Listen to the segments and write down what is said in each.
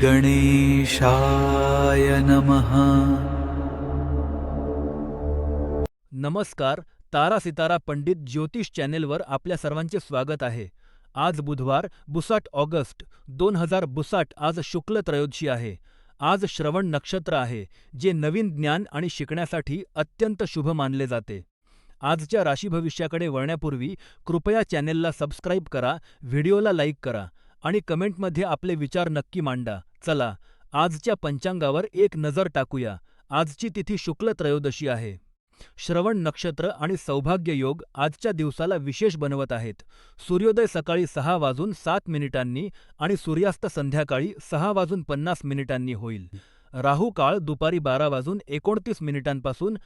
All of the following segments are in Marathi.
गणेशाय नमः। नमस्कार. तारा सितारा पंडित ज्योतिष चॅनेलवर आपल्या सर्वांचे स्वागत आहे. आज बुधवार 29 ऑगस्ट 2062 आज शुक्ल त्रयोदशी आहे. आज श्रवण नक्षत्र आहे, जे नवीन ज्ञान आणि शिकण्यासाठी अत्यंत शुभ मानले जाते. आजच्या राशी भविष्याकडे वळण्यापूर्वी कृपया चॅनेलला सबस्क्राईब करा, व्हिडिओला लाईक करा आणि कमेंटमध्ये आपले विचार नक्की मांडा. चला आजच्या पंचांगावर एक नजर टाकूया. आजची तिथी शुक्ल त्रयोदशी आहे. श्रवण नक्षत्र आणि सौभाग्य योग आजच्या दिवसाला विशेष बनवत आहेत. सूर्योदय सकाळी 6:07 आणि सूर्यास्त संध्याकाळी 6:50 होईल. राहू काळ दुपारी 12:29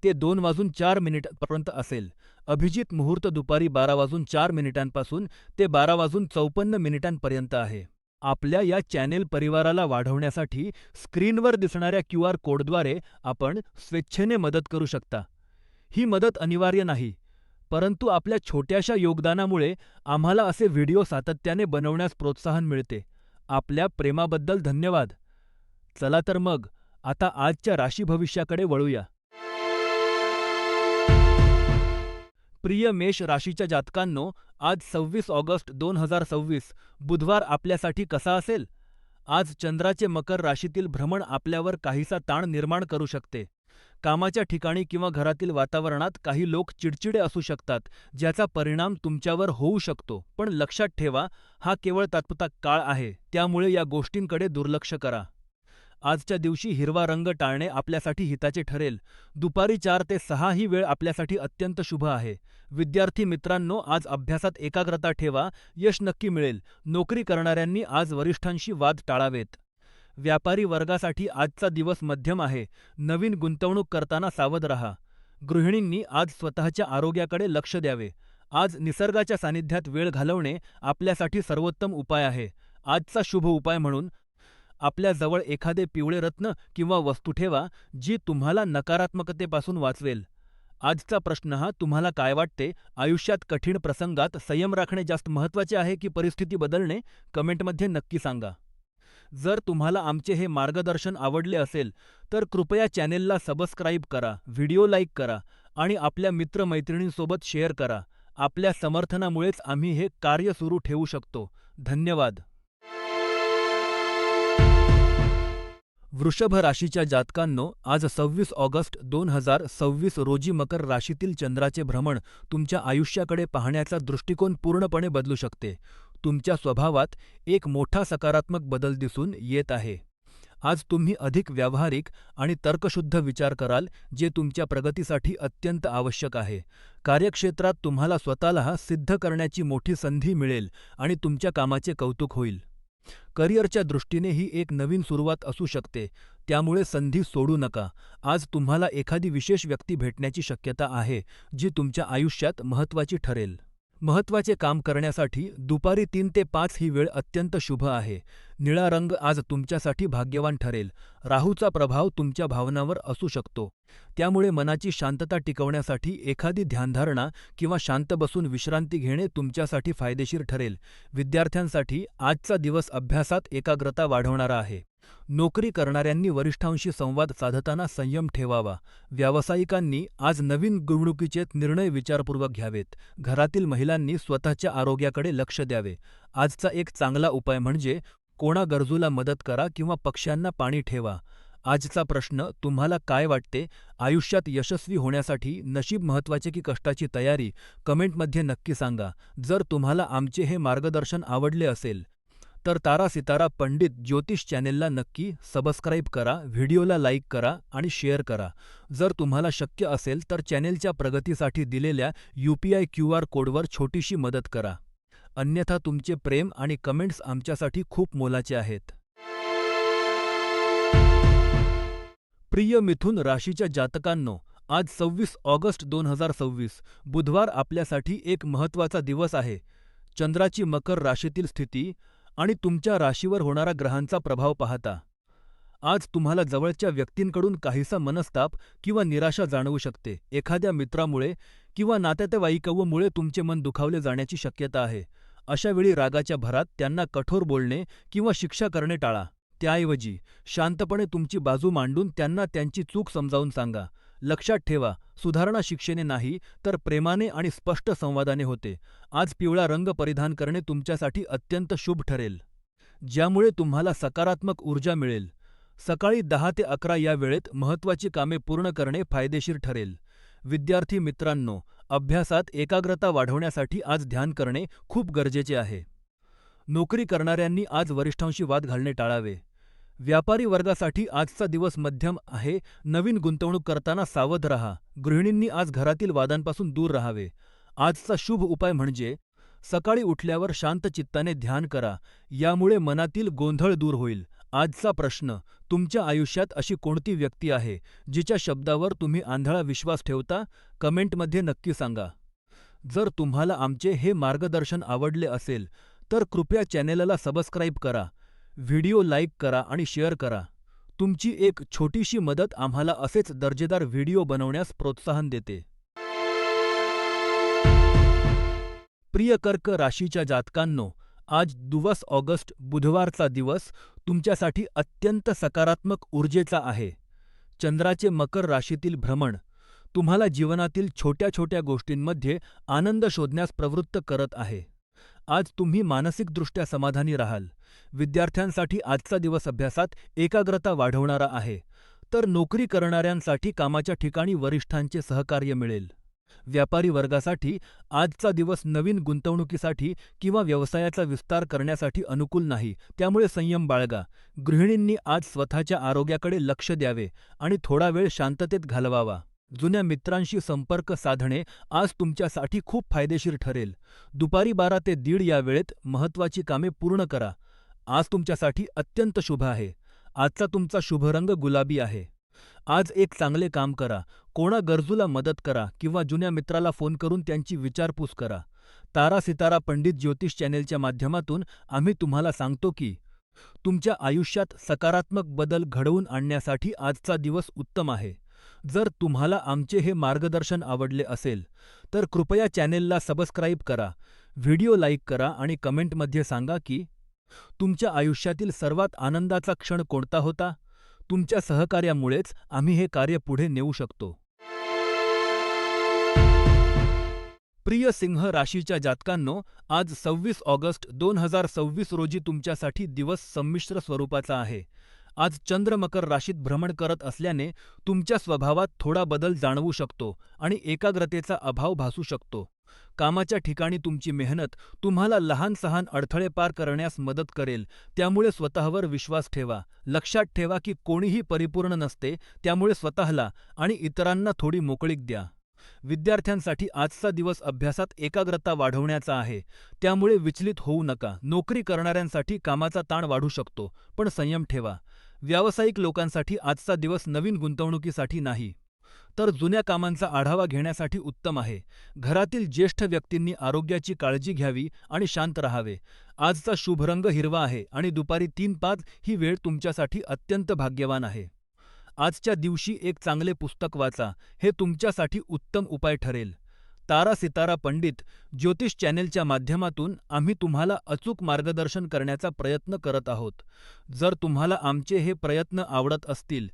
ते 2:04 पर्यंत असेल. अभिजित मुहूर्त दुपारी 12:04 ते 12:54 पर्यंत आहे. आपल्या या चॅनेल परिवाराला वाढवण्यासाठी स्क्रीनवर दिसणाऱ्या QR कोडद्वारे आपण स्वेच्छेने मदत करू शकता. ही मदत अनिवार्य नाही, परंतु आपल्या छोट्याशा योगदानामुळे आम्हाला असे व्हिडिओ सातत्याने बनवण्यास प्रोत्साहन मिळते. आपल्या प्रेमाबद्दल धन्यवाद. चला तर मग आता आजच्या राशी भविष्याकडे वळूया. प्रिय मेष राशीच्या जातकांनो, आज 26 ऑगस्ट 2026 बुधवार आपल्यासाठी कसा असेल? आज चंद्राचे मकर राशीतील भ्रमण आपल्यावर काहीसा ताण निर्माण करू शकते. कामाच्या ठिकाणी किंवा घरातील वातावरणात काही लोक चिडचिडे असू शकतात, ज्याचा परिणाम तुमच्यावर होऊ शकतो. पण लक्षात ठेवा, हा केवळ तात्पुरता काळ आहे, त्यामुळे या गोष्टींकडे दुर्लक्ष करा. आजच्या दिवशी हिरवा रंग टाळणे आपल्यासाठी हिताचे ठरेल. दुपारी 4 ते 6 ही वेळ आपल्यासाठी अत्यंत शुभ आहे. विद्यार्थी मित्रांनो, आज अभ्यासात एकाग्रता ठेवा, यश नक्की मिळेल. नोकरी करणाऱ्यांनी आज वरिष्ठांशी वाद टाळावेत. व्यापारी वर्गासाठी आजचा दिवस मध्यम आहे. नवीन गुंतवणूक करताना सावध राहा. गृहिणींनी आज स्वतःच्या आरोग्याकडे लक्ष द्यावे. आज निसर्गाच्या सानिध्यात वेळ घालवणे आपल्यासाठी सर्वोत्तम उपाय आहे. आजचा शुभ उपाय म्हणून आपल्या जवळ एखादे पिवळे रत्न किंवा वस्तू ठेवा, जी तुम्हाला नकारात्मकतेपासून वाचवेल. आजचा प्रश्न हा, तुम्हाला काय वाटते? आयुष्यात कठीण प्रसंगात संयम राखणे जास्त महत्त्वाचे आहे की परिस्थिती बदलणे? कमेंटमध्ये नक्की सांगा. जर तुम्हाला आमचे हे मार्गदर्शन आवडले असेल तर कृपया चॅनेलला सबस्क्राईब करा, व्हिडिओ लाईक करा आणि आपल्या मित्रमैत्रिणींसोबत शेअर करा. आपल्या समर्थनामुळेच आम्ही हे कार्य सुरू ठेवू शकतो. धन्यवाद. वृषभ राशीच्या जातकांनो, आज 26 ऑगस्ट 2026 रोजी मकर राशीतील चंद्राचे भ्रमण तुमच्या आयुष्याकडे पाहण्याचा दृष्टिकोन पूर्णपणे बदलू शकते. तुमच्या स्वभावात एक मोठा सकारात्मक बदल दिसून येत आहे. आज तुम्ही अधिक व्यावहारिक आणि तर्कशुद्ध विचार कराल, जे तुमच्या प्रगतीसाठी अत्यंत आवश्यक आहे. कार्यक्षेत्रात तुम्हाला स्वतःला सिद्ध करण्याची मोठी संधी मिळेल आणि तुमच्या कामाचे कौतुक होईल. करिअरच्या दृष्टीने ही एक नवीन सुरुवात असू शकते, त्यामुळे संधी सोडू नका. आज तुम्हाला एखादी विशेष व्यक्ती भेटण्याची शक्यता आहे, जी तुमच्या आयुष्यात महत्त्वाची ठरेल. महत्त्वाचे काम करण्यासाठी दुपारी 3 ते 5 ही वेळ अत्यंत शुभ आहे. निळा रंग आज तुमच्यासाठी भाग्यवान ठरेल. राहूचा प्रभाव तुमच्या भावनांवर असू शकतो, त्यामुळे मनाची शांतता टिकवण्यासाठी एखादी ध्यानधारणा किंवा शांत बसून विश्रांती घेणे तुमच्यासाठी फायदेशीर ठरेल. विद्यार्थ्यांसाठी आजचा दिवस अभ्यासात एकाग्रता वाढवणारा आहे. नोकरी करणाऱ्यांनी वरिष्ठांशी संवाद साधताना संयम ठेवावा. व्यावसायिकांनी आज नवीन गुंतवणुकीचे निर्णय विचारपूर्वक घ्यावेत. घरातील महिलांनी स्वतःच्या आरोग्याकडे लक्ष द्यावे. आजचा एक चांगला उपाय म्हणजे कोणा गरजूला मदत करा किंवा पक्ष्यांना पाणी ठेवा. आजचा प्रश्न, तुम्हाला काय वाटते? आयुष्यात यशस्वी होण्यासाठी नशीब महत्त्वाचे की कष्टाची तयारी? कमेंटमध्ये नक्की सांगा. जर तुम्हाला आमचे हे मार्गदर्शन आवडले असेल तर तारा सितारा पंडित ज्योतिष चॅनेलला नक्की सबस्क्राईब करा, व्हिडिओला लाईक करा आणि शेअर करा. जर तुम्हाला शक्य असेल तर चॅनेलच्या प्रगतीसाठी दिलेल्या UPI QR कोडवर छोटीशी मदत करा. अन्यथा तुमचे प्रेम आणि कमेंट्स आमच्यासाठी खूप मोलाचे आहेत. प्रिय मिथुन राशीच्या जातकांनो, आज 26 ऑगस्ट 2026 बुधवार आपल्यासाठी एक महत्त्वाचा दिवस आहे. चंद्राची मकर राशीतील स्थिती आणि तुमच्या राशीवर होणारा ग्रहांचा प्रभाव पाहता आज तुम्हाला जवळच्या व्यक्तींकडून काहीसा मनस्ताप किंवा निराशा जाणवू शकते. एखाद्या मित्रामुळे किंवा नातेवाईकामुळे तुमचे मन दुखावले जाण्याची शक्यता आहे. अशा वेळी रागाच्या भरात त्यांना कठोर बोलणे किंवा शिक्षा करणे टाळा. त्याऐवजी शांतपणे तुमची बाजू मांडून त्यांना त्यांची चूक समजावून सांगा. लक्षात ठेवा, सुधारणा शिक्षेने नाही, तर प्रेमाने आणि स्पष्ट संवादाने होते. आज पिवळा रंग परिधान करणे तुमच्यासाठी अत्यंत शुभ ठरेल, ज्यामुळे तुम्हाला सकारात्मक ऊर्जा मिळेल. सकाळी 10 ते 11 या वेळेत महत्त्वाची कामे पूर्ण करणे फायदेशीर ठरेल. विद्यार्थी मित्रांनो, अभ्यासात एकाग्रता वाढवण्यासाठी आज ध्यान करणे खूप गरजेचे आहे. नोकरी करणाऱ्यांनी आज वरिष्ठांशी वाद घालणे टाळावे. व्यापारी वर्गासाठी आजचा दिवस मध्यम आहे. नवीन गुंतवणूक करताना सावध रहा. गृहिणींनी आज घरातील वादांपासून दूर राहावे. आजचा शुभ उपाय म्हणजे सकाळी उठल्यावर शांत चित्ताने ध्यान करा. यामुळे मनातील गोंधळ दूर होईल. आजचा प्रश्न: तुमच्या आयुष्यात अशी कोणती व्यक्ती आहे जिच्या शब्दावर तुम्ही आंधळा विश्वास ठेवता? कमेंटमध्ये नक्की सांगा. जर तुम्हाला आमचे हे मार्गदर्शन आवडले असेल, तर कृपया चॅनेलला सबस्क्राईब करा, व्हिडिओ लाईक करा आणि शेअर करा. तुमची एक छोटीशी मदत आम्हाला असेच दर्जेदार व्हिडिओ बनवण्यास प्रोत्साहन देते. प्रिय कर्क राशीच्या जातकांनो, आज 2 ऑगस्ट बुधवारचा दिवस तुमच्यासाठी अत्यंत सकारात्मक ऊर्जेचा आहे. चंद्राचे मकर राशीतील भ्रमण तुम्हाला जीवनातील छोट्या छोट्या गोष्टींमध्ये आनंद शोधण्यास प्रवृत्त करत आहे. आज तुम्ही मानसिकदृष्ट्या समाधानी राहाल. विद्यार्थ्यांसाठी आजचा दिवस अभ्यासात एकाग्रता वाढवणारा आहे, तर नोकरी करणाऱ्यांसाठी कामाच्या ठिकाणी वरिष्ठांचे सहकार्य मिळेल. व्यापारी वर्गासाठी आजचा दिवस नवीन गुंतवणुकीसाठी किंवा व्यवसायाचा विस्तार करण्यासाठी अनुकूल नाही, त्यामुळे संयम बाळगा. गृहिणींनी आज स्वतःच्या आरोग्याकडे लक्ष द्यावे आणि थोडा वेळ शांततेत घालवावा. जुन्या मित्रांशी संपर्क साधणे आज तुमच्यासाठी खूप फायदेशीर ठरेल. दुपारी 12 ते 1:30 या वेळेत महत्त्वाची कामे पूर्ण करा. आज तुमच्यासाठी अत्यंत शुभ आहे. आजचा तुमचा शुभ रंग गुलाबी आहे. आज एक चांगले काम करा. कोणा गरजूला मदत करा किंवा जुन्या मित्राला फोन करून त्यांची विचारपूस करा. तारा सितारा पंडित ज्योतिष चॅनेलच्या माध्यमातून आम्ही तुम्हाला सांगतो की तुमच्या आयुष्यात सकारात्मक बदल घडवून आणण्यासाठी आजचा दिवस उत्तम आहे. जर तुम्हाला आमचे हे मार्गदर्शन आवडले असेल, तर कृपया चॅनेलला सबस्क्राईब करा, व्हिडिओ लाईक करा आणि कमेंटमध्ये सांगा की तुमच्या आयुष्यातील सर्वात आनंदाचा क्षण कोणता होता. तुमच्या सहकार्यामुळेच आम्ही हे कार्य पुढे नेऊ शकतो. प्रिय सिंह राशीच्या जातकांनो, आज 26 ऑगस्ट 2026 रोजी तुमच्यासाठी दिवस संमिश्र स्वरूपाचा आहे. आज चंद्र मकर राशीत भ्रमण करत असल्याने तुमच्या स्वभावात थोडा बदल जाणवू शकतो आणि एकाग्रतेचा अभाव भासू शकतो. कामाच्या ठिकाणी तुमची मेहनत तुम्हाला लहान सहान अडथळे पार करण्यास मदत करेल, त्यामुळे स्वतःवर विश्वास ठेवा. लक्षात ठेवा की कोणीही परिपूर्ण नसते, त्यामुळे स्वतःला आणि इतरांना थोडी मोकळीक द्या. विद्यार्थ्यांसाठी आजचा दिवस अभ्यासात एकाग्रता वाढवण्याचा आहे, त्यामुळे विचलित होऊ नका. नोकरी करणाऱ्यांसाठी कामाचा ताण वाढू शकतो, पण संयम ठेवा. व्यावसायिक लोकांसाठी आजचा दिवस नवीन गुंतवणुकीसाठी नाही, तर जुन्या कामांचा आढावा घेण्यासाठी उत्तम आहे. घरातील ज्येष्ठ व्यक्तींनी आरोग्याची काळजी घ्यावी आणि शांत राहावे. आजचा शुभ रंग हिरवा आहे आणि दुपारी 3:05 ही वेळ तुमच्यासाठी अत्यंत भाग्यवान आहे. आजच्या दिवशी एक चांगले पुस्तक वाचा, हे तुमच्यासाठी उत्तम उपाय ठरेल. तारा सितारा पंडित ज्योतिष चॅनेलच्या माध्यमातून आम्ही तुम्हाला अचूक मार्गदर्शन करण्याचा प्रयत्न करत आहोत. जर तुम्हाला आमचे हे प्रयत्न आवडत असतील,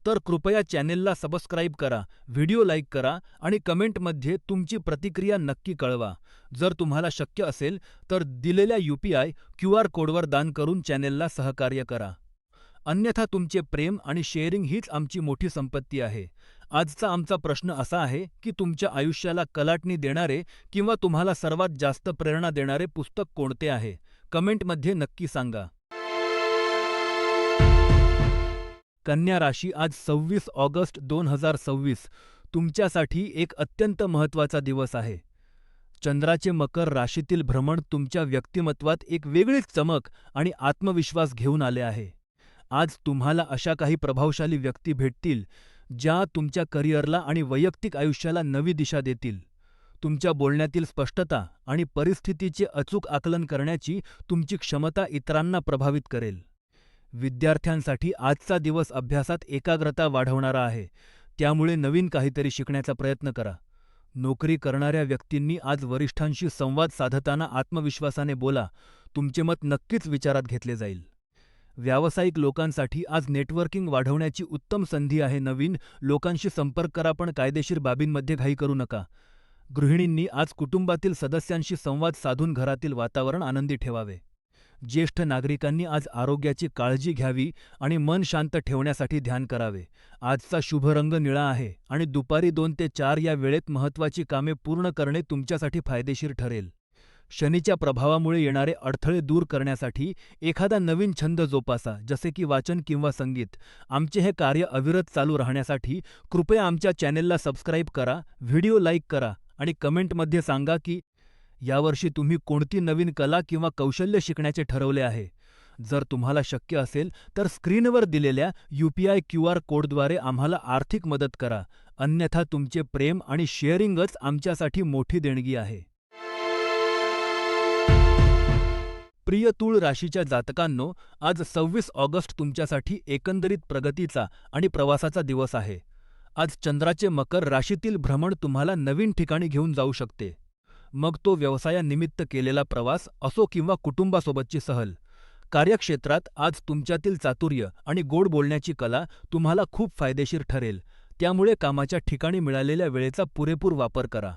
तर कृपया चॅनेलला सबस्क्राईब करा, व्हिडिओ लाईक करा आणि कमेंटमध्ये तुमची प्रतिक्रिया नक्की कळवा. जर तुम्हाला शक्य असेल, तर दिलेल्या UPI QR कोडवर दान करून चॅनेलला सहकार्य करा. अन्यथा तुमचे प्रेम आणि शेअरिंग हीच आमची मोठी संपत्ती आहे. आजचा आमचा प्रश्न असा आहे की तुमच्या आयुष्याला कलाटणी देणारे किंवा तुम्हाला सर्वात जास्त प्रेरणा देणारे पुस्तक कोणते आहे? कमेंटमध्ये नक्की सांगा. कन्या राशी, आज 26 ऑगस्ट 2026 तुमच्यासाठी एक अत्यंत महत्त्वाचा दिवस आहे. चंद्राचे मकर राशीतील भ्रमण तुमच्या व्यक्तिमत्वात एक वेगळीच चमक आणि आत्मविश्वास घेऊन आले आहे. आज तुम्हाला अशा काही प्रभावशाली व्यक्ती भेटतील, ज्या तुमच्या करिअरला आणि वैयक्तिक आयुष्याला नवी दिशा देतील. तुमच्या बोलण्यातील स्पष्टता आणि परिस्थितीचे अचूक आकलन करण्याची तुमची क्षमता इतरांना प्रभावित करेल. विद्यार्थ्यांसाठी आजचा दिवस अभ्यासात एकाग्रता वाढवणारा आहे, त्यामुळे नवीन काहीतरी शिकण्याचा प्रयत्न करा. नोकरी करणाऱ्या व्यक्तींनी आज वरिष्ठांशी संवाद साधताना आत्मविश्वासाने बोला, तुमचे मत नक्कीच विचारात घेतले जाईल. व्यावसायिक लोकांसाठी आज नेटवर्किंग वाढवण्याची उत्तम संधी आहे. नवीन लोकांशी संपर्क करा, पण कायदेशीर बाबींमध्ये घाई करू नका. गृहिणींनी आज कुटुंबातील सदस्यांशी संवाद साधून घरातील वातावरण आनंदी ठेवावे. ज्येष्ठ नागरिकांनी आज आरोग्याची काळजी घ्यावी आणि मन शांत ठेवण्यासाठी ध्यान करावे. आजचा शुभ रंग निळा आहे आणि दुपारी 2 ते 4 या वेळेत महत्त्वाची कामे पूर्ण करणे तुमच्यासाठी फायदेशीर ठरेल. शनीच्या प्रभावामुळे येणारे अडथळे दूर करण्यासाठी एखादा नवीन छंद जोपासा, जसे की वाचन किंवा संगीत. आमचे हे कार्य अविरत चालू राहण्यासाठी कृपया आमच्या चॅनेलला सबस्क्राईब करा, व्हिडिओ लाईक करा आणि कमेंटमध्ये सांगा की यावर्षी तुम्ही कोणती नवीन कला किंवा कौशल्य शिकण्याचे ठरवले आहे. जर तुम्हाला शक्य असेल तर स्क्रीनवर दिलेल्या UPI QR कोडद्वारे आम्हाला आर्थिक मदत करा. अन्यथा तुमचे प्रेम आणि शेअरिंगच आमच्यासाठी मोठी देणगी आहे. प्रिय तूळ राशीच्या जातकांनो, आज 26 ऑगस्ट तुमच्यासाठी एकंदरीत प्रगतीचा आणि प्रवासाचा दिवस आहे. आज चंद्राचे मकर राशीतील भ्रमण तुम्हाला नवीन ठिकाणी घेऊन जाऊ शकते. मग तो व्यवसायानिमित्त केलेला प्रवास असो किंवा कुटुंबासोबतची सहल. कार्यक्षेत्रात आज तुमच्यातील चातुर्य आणि गोड बोलण्याची कला तुम्हाला खूप फायदेशीर ठरेल. त्यामुळे कामाच्या ठिकाणी मिळालेल्या वेळेचा पुरेपूर वापर करा.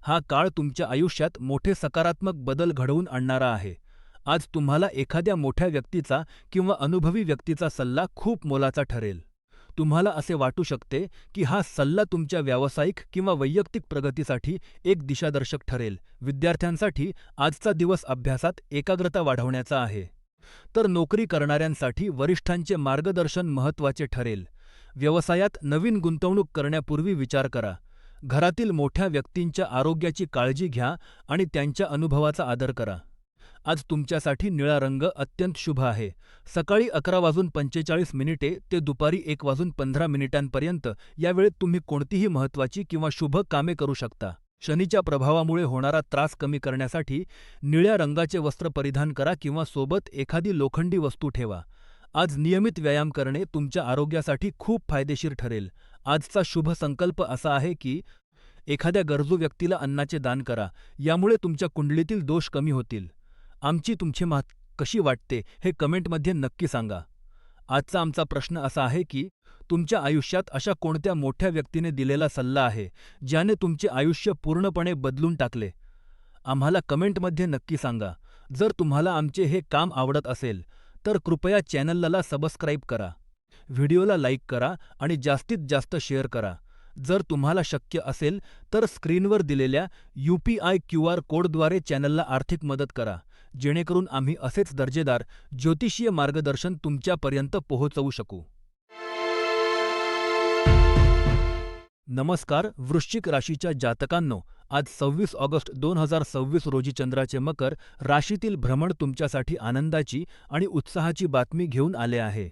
हा काळ तुमच्या आयुष्यात मोठे सकारात्मक बदल घडवून आणणारा आहे. आज तुम्हाला एखाद्या मोठ्या व्यक्तीचा किंवा अनुभवी व्यक्तीचा सल्ला खूप मोलाचा ठरेल. तुम्हाला असे वाटू शकते की हा सल्ला तुमच्या व्यावसायिक किंवा वैयक्तिक प्रगतीसाठी एक दिशादर्शक ठरेल. विद्यार्थ्यांसाठी आजचा दिवस अभ्यासात एकाग्रता वाढवण्याचा आहे. तर नोकरी करणाऱ्यांसाठी वरिष्ठांचे मार्गदर्शन महत्त्वाचे ठरेल. व्यवसायात नवीन गुंतवणूक करण्यापूर्वी विचार करा. घरातील मोठ्या व्यक्तींच्या आरोग्याची काळजी घ्या आणि त्यांच्या अनुभवाचा आदर करा. आज तुमच्यासाठी निळा रंग अत्यंत शुभ आहे. सकाळी 11:45 ते दुपारी 1:15 या वेळेत तुम्ही कोणतीही महत्त्वाची किंवा शुभ कामे करू शकता. शनीच्या प्रभावामुळे होणारा त्रास कमी करण्यासाठी निळ्या रंगाचे वस्त्र परिधान करा किंवा सोबत एखादी लोखंडी वस्तू ठेवा. आज नियमित व्यायाम करणे तुमच्या आरोग्यासाठी खूप फायदेशीर ठरेल. आजचा शुभ संकल्प असा आहे की एखाद्या गरजू व्यक्तीला अन्नाचे दान करा. यामुळे तुमच्या कुंडलीतील दोष कमी होतील. आमची तुमची कशी वाटते हे कमेंटमध्ये नक्की सांगा. आजचा आमचा प्रश्न असा आहे की तुमच्या आयुष्यात अशा कोणत्या मोठ्या व्यक्तीने दिलेला सल्ला आहे ज्याने तुमचे आयुष्य पूर्णपणे बदलून टाकले. आम्हाला कमेंटमध्ये नक्की सांगा. जर तुम्हाला आमचे हे काम आवडत असेल तर कृपया चॅनलला सबस्क्राईब करा, व्हिडिओला लाईक करा आणि जास्तीत जास्त शेअर करा. जर तुम्हाला शक्य असेल तर स्क्रीनवर दिलेल्या UPI QR कोडद्वारे चॅनलला आर्थिक मदत करा, जेणेकरून आम्ही असेच दर्जेदार ज्योतिषीय मार्गदर्शन तुमच्यापर्यंत पोहोचवू शकू. नमस्कार वृश्चिक राशीच्या जातकांनो, आज 26 ऑगस्ट 2026 रोजी चंद्राचे मकर राशीतील भ्रमण तुमच्यासाठी आनंदाची आणि उत्साहाची बातमी घेऊन आले आहे.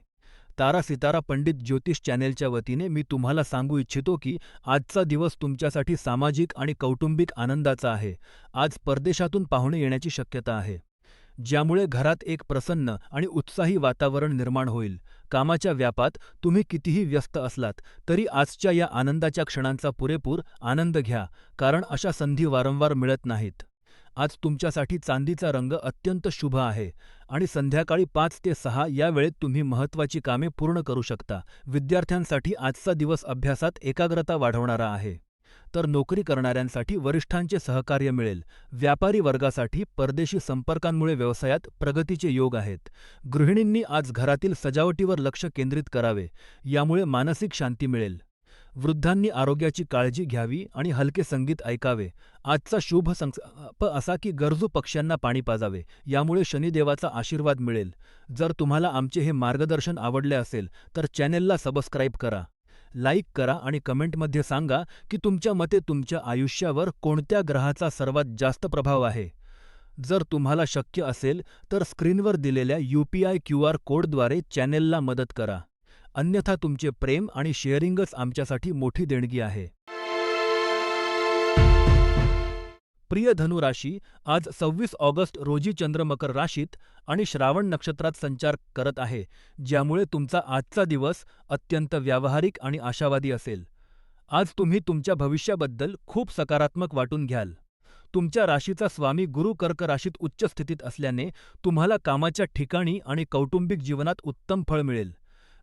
तारा सितारा पंडित ज्योतिष चॅनेलच्या वतीने मी तुम्हाला सांगू इच्छितो की आजचा दिवस तुमच्यासाठी सामाजिक आणि कौटुंबिक आनंदाचा आहे. आज परदेशातून पाहुणे येण्याची शक्यता आहे, ज्यामुळे घरात एक प्रसन्न आणि उत्साही वातावरण निर्माण होईल. कामाच्या व्यापात तुम्ही कितीही व्यस्त असलात तरी आजच्या या आनंदाच्या क्षणांचा पुरेपूर आनंद घ्या, कारण अशा संधी वारंवार मिळत नाहीत. आज तुमच्यासाठी चांदीचा रंग अत्यंत शुभ आहे आणि संध्याकाळी 5 ते 6 या वेळेत तुम्ही महत्त्वाची कामे पूर्ण करू शकता. विद्यार्थ्यांसाठी आजचा दिवस अभ्यासात एकाग्रता वाढवणारा आहे. तर नोकरी करणाऱ्यांसाठी वरिष्ठांचे सहकार्य मिळेल. व्यापारी वर्गासाठी परदेशी संपर्कांमुळे व्यवसायात प्रगतीचे योग आहेत. गृहिणींनी आज घरातील सजावटीवर लक्ष केंद्रित करावे, यामुळे मानसिक शांती मिळेल. वृद्धांनी आरोग्याची काळजी घ्यावी आणि हलके संगीत ऐकावे. आजचा शुभ संकल्प असा की गरजू पक्ष्यांना पाणी पाजावे, यामुळे शनिदेवाचा आशीर्वाद मिळेल. जर तुम्हाला आमचे हे मार्गदर्शन आवडले असेल तर चॅनेलला सबस्क्राईब करा, लाईक करा आणि कमेंटमध्ये सांगा की तुमच्या मते तुमच्या आयुष्यावर कोणत्या ग्रहाचा सर्वात जास्त प्रभाव आहे. जर तुम्हाला शक्य असेल तर स्क्रीनवर दिलेल्या UPI QR कोडद्वारे चॅनेलला मदत करा. अन्यथा तुमचे प्रेम आणि शेअरिंगच आमच्यासाठी मोठी देणगी आहे. प्रिय धनु राशी, आज 26 ऑगस्ट रोजी चंद्र मकर राशीत आणि श्रावण नक्षत्रात संचार करत आहे, ज्यामुळे तुमचा आजचा दिवस अत्यंत व्यावहारिक आणि आशावादी असेल. आज तुम्ही तुमच्या भविष्याबद्दल खूप सकारात्मक वाटून घ्याल. तुमच्या राशीचा स्वामी गुरु कर्क राशीत उच्च स्थितीत असल्याने तुम्हाला कामाच्या ठिकाणी आणि कौटुंबिक जीवनात उत्तम फळ मिळेल.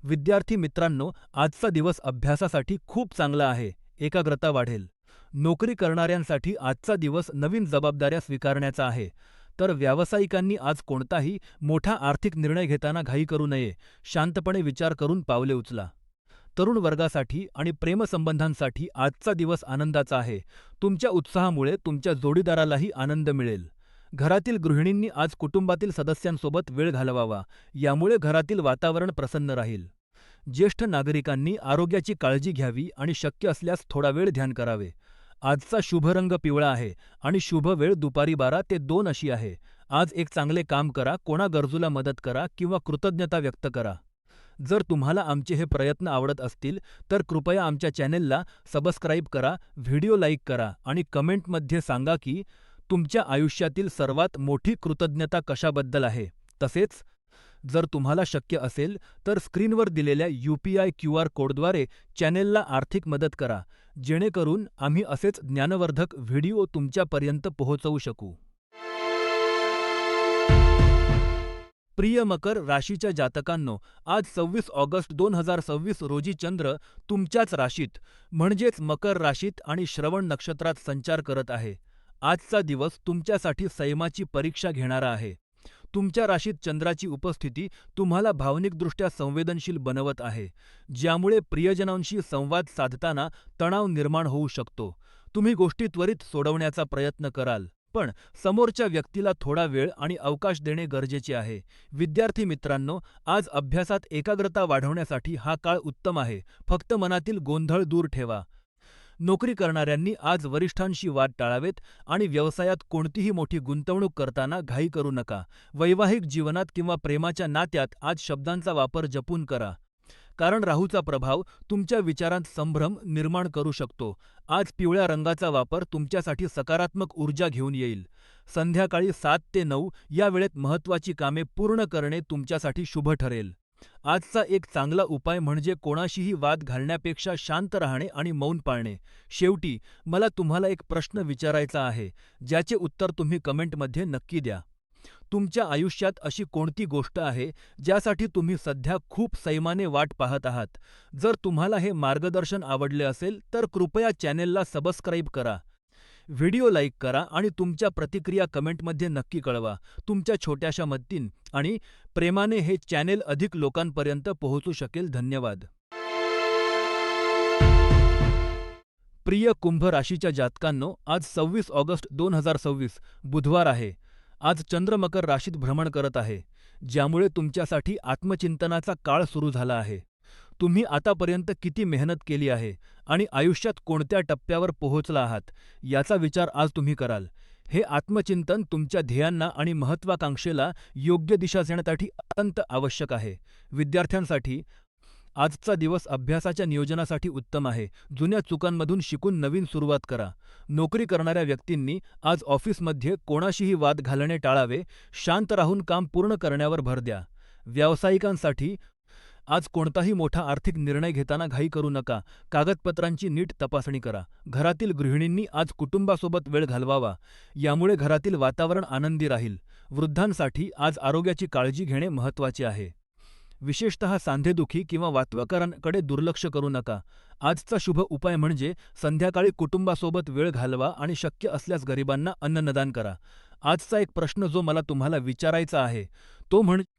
विद्यार्थी मित्रांनो, आजचा दिवस अभ्यासासाठी खूप चांगला आहे. एकाग्रता वाढेल. नोकरी करणाऱ्यांसाठी आजचा दिवस नवीन जबाबदाऱ्या स्वीकारण्याचा आहे. तर व्यावसायिकांनी आज कोणताही मोठा आर्थिक निर्णय घेताना घाई करू नये. शांतपणे विचार करून पावले उचला. तरुण वर्गासाठी आणि प्रेमसंबंधांसाठी आजचा दिवस आनंदाचा आहे. तुमच्या उत्साहामुळे तुमच्या जोडीदारालाही आनंद मिळेल. घरातील गृहिणींनी आज कुटुंबातील सदस्यांसोबत वेळ घालवावा. यामुळे घरातील वातावरण प्रसन्न राहील. ज्येष्ठ नागरिकांनी आरोग्याची काळजी घ्यावी आणि शक्य असल्यास थोडा वेळ ध्यान करावे. आजचा शुभ रंग पिवळा आहे आणि शुभ वेळ दुपारी 12 ते 2 अशी आहे. आज एक चांगले काम करा, कोणा गरजूला मदत करा किंवा कृतज्ञता व्यक्त करा. जर तुम्हाला आमचे हे प्रयत्न आवडत असतील, तर कृपया आमच्या चॅनेलला सबस्क्राईब करा, व्हिडिओ लाईक करा आणि कमेंटमध्ये सांगा की तुमच्या आयुष्यातील सर्वात मोठी कृतज्ञता कशाबद्दल आहे. तसेच, जर तुम्हाला शक्य असेल, तर स्क्रीनवर दिलेल्या UPI QR कोडद्वारे चॅनेलला आर्थिक मदत करा, जेणेकरून आम्ही असेच ज्ञानवर्धक व्हिडिओ तुमच्यापर्यंत पोहोचवू शकू. प्रिय मकर राशीच्या जातकांनो, आज 26 ऑगस्ट 2026 रोजी चंद्र तुमच्याच राशीत म्हणजेच मकर राशीत आणि श्रवण नक्षत्रात संचार करत आहे. आजचा दिवस तुमच्यासाठी संयमाची परीक्षा घेणारा आहे. तुमच्या राशीत चंद्राची उपस्थिती तुम्हाला भावनिकदृष्ट्या संवेदनशील बनवत आहे, ज्यामुळे प्रियजनांशी संवाद साधताना तणाव निर्माण होऊ शकतो. तुम्ही गोष्टी त्वरित सोडवण्याचा प्रयत्न कराल, पण समोरच्या व्यक्तीला थोडा वेळ आणि अवकाश देणे गरजेचे आहे. विद्यार्थी मित्रांनो, आज अभ्यासात एकाग्रता वाढवण्यासाठी हा काळ उत्तम आहे. फक्त मनातील गोंधळ दूर ठेवा. नोकरी करणाऱ्यांनी आज वरिष्ठांशी वाद टाळावेत आणि व्यवसायात कोणतीही मोठी गुंतवणूक करताना घाई करू नका. वैवाहिक जीवनात किंवा प्रेमाच्या नात्यात आज शब्दांचा वापर जपून करा, कारण राहूचा प्रभाव तुमच्या विचारांत संभ्रम निर्माण करू शकतो. आज पिवळ्या रंगाचा वापर तुमच्यासाठी सकारात्मक ऊर्जा घेऊन येईल. संध्याकाळी 7 ते 9 या वेळेत महत्त्वाची कामे पूर्ण करणे तुमच्यासाठी शुभ ठरेल. आजचा एक चांगला उपाय म्हणजे कोणाशीही वाद घालण्यापेक्षा शांत राहणे आणि मौन पाळणे. शेवटी, मला तुम्हाला एक प्रश्न विचारायचा आहे, ज्याचे उत्तर तुम्ही कमेंटमध्ये नक्की द्या. तुमच्या आयुष्यात अशी कोणती गोष्ट आहे ज्यासाठी तुम्ही सध्या खूप संयमाने वाट पाहत आहात? जर तुम्हाला हे मार्गदर्शन आवडले असेल, तर कृपया चॅनेलला सबस्क्राईब करा, व्हिडिओ लाईक करा आणि तुमच्या प्रतिक्रिया कमेंटमध्ये नक्की कळवा. तुमच्या छोट्याशा मदतीन आणि प्रेमाने हे चॅनेल अधिक लोकांपर्यंत पोहोचू शकेल. धन्यवाद. प्रिय कुंभ राशीच्या जातकांनो, आज 26 ऑगस्ट 2026 बुधवार आहे. आज चंद्र मकर राशीत भ्रमण करत आहे, ज्यामुळे तुमच्यासाठी आत्मचिंतनाचा काळ सुरू झाला आहे. तुम्ही आतापर्यंत किती मेहनत केली आहे आणि आयुष्यात कोणत्या टप्प्यावर पोहोचला आहात, याचा विचार आज तुम्ही कराल. हे आत्मचिंतन तुमच्या ध्येयांना आणि महत्त्वाकांक्षेला योग्य दिशा देण्यासाठी अत्यंत आवश्यक आहे. विद्यार्थ्यांसाठी आजचा दिवस अभ्यासाच्या नियोजनासाठी उत्तम आहे. जुन्या चुकांमधून शिकून नवीन सुरुवात करा. नोकरी करणाऱ्या व्यक्तींनी आज ऑफिसमध्ये कोणाशीही वाद घालणे टाळावे. शांत राहून काम पूर्ण करण्यावर भर द्या. व्यावसायिकांसाठी आज कोणताही मोठा आर्थिक निर्णय घेताना घाई करू नका. कागदपत्रांची नीट तपासणी करा. घरातील गृहिणींनी आज कुटुंबासोबत वेळ घालवावा, यामुळे घरातील वातावरण आनंदी राहील. वृद्धांसाठी आज आरोग्याची काळजी घेणे महत्त्वाचे आहे. विशेषतः सांधेदुखी किंवा वातवकरांकडे दुर्लक्ष करू नका. आजचा शुभ उपाय म्हणजे संध्याकाळी कुटुंबासोबत वेळ घालवा आणि शक्य असल्यास गरिबांना अन्नदान करा. आजचा एक प्रश्न जो मला तुम्हाला विचारायचा आहे, तो म्हणजे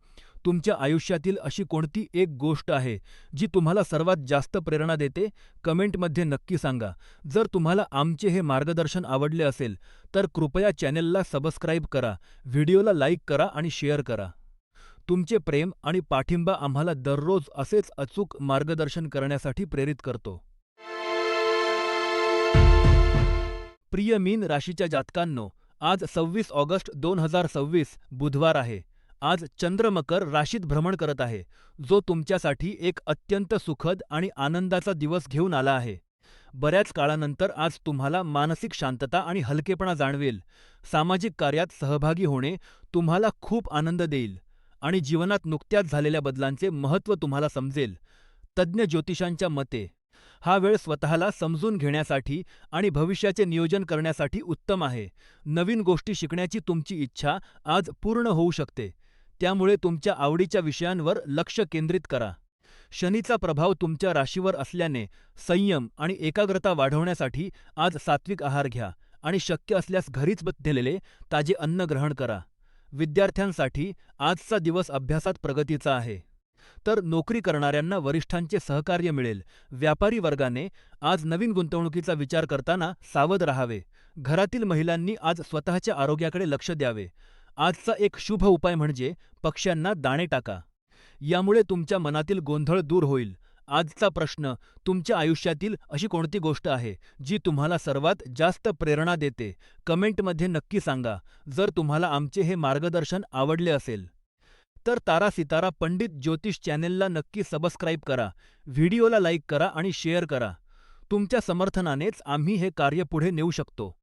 तुमच्या आयुष्यातील अशी कोणती एक गोष्ट आहे जी तुम्हाला सर्वात जास्त प्रेरणा देते? कमेंटमध्ये नक्की सांगा. जर तुम्हाला आमचे हे मार्गदर्शन आवडले असेल, तर कृपया चॅनेलला सबस्क्राईब करा, व्हिडिओला लाईक करा आणि शेअर करा. तुमचे प्रेम आणि पाठिंबा आम्हाला दररोज असेच अचूक मार्गदर्शन करण्यासाठी प्रेरित करतो. प्रिय मीन राशीच्या जातकांनो, आज 26 ऑगस्ट 2026 बुधवार आहे. आज चंद्र मकर राशीत भ्रमण करत आहे, जो तुमच्यासाठी एक अत्यंत सुखद आणि आनंदाचा दिवस घेऊन आला आहे. बऱ्याच काळानंतर आज तुम्हाला मानसिक शांतता आणि हलकेपणा जाणवेल. सामाजिक कार्यात सहभागी होणे तुम्हाला खूप आनंद देईल आणि जीवनात नुकत्याच झालेल्या बदलांचे महत्त्व तुम्हाला समजेल. तज्ज्ञ ज्योतिषांच्या मते हा वेळ स्वतःला समजून घेण्यासाठी आणि भविष्याचे नियोजन करण्यासाठी उत्तम आहे. नवीन गोष्टी शिकण्याची तुमची इच्छा आज पूर्ण होऊ शकते. त्यामुळे तुमच्या आवडीच्या विषयांवर लक्ष केंद्रित करा. शनीचा प्रभाव तुमच्या राशीवर असल्याने संयम आणि एकाग्रता वाढवण्यासाठी आज सात्विक आहार घ्या आणि शक्य असल्यास घरीच बनलेले ताजे अन्न ग्रहण करा. विद्यार्थ्यांसाठी आजचा दिवस अभ्यासात प्रगतीचा आहे. तर नोकरी करणाऱ्यांना वरिष्ठांचे सहकार्य मिळेल. व्यापारी वर्गाने आज नवीन गुंतवणुकीचा विचार करताना सावध राहावे. घरातील महिलांनी आज स्वतःच्या आरोग्याकडे लक्ष द्यावे. आजचा एक शुभ उपाय म्हणजे पक्ष्यांना दाणे टाका. यामुळे तुमच्या मनातील गोंधळ दूर होईल. आजचा प्रश्न, तुमच्या आयुष्यातील अशी कोणती गोष्ट आहे जी तुम्हाला सर्वात जास्त प्रेरणा देते? कमेंटमध्ये नक्की सांगा. जर तुम्हाला आमचे हे मार्गदर्शन आवडले असेल तर तारा सितारा पंडित ज्योतिष चॅनेलला नक्की सबस्क्राईब करा. व्हिडिओला लाईक करा आणि शेअर करा. तुमच्या समर्थनानेच आम्ही हे कार्य पुढे नेऊ शकतो.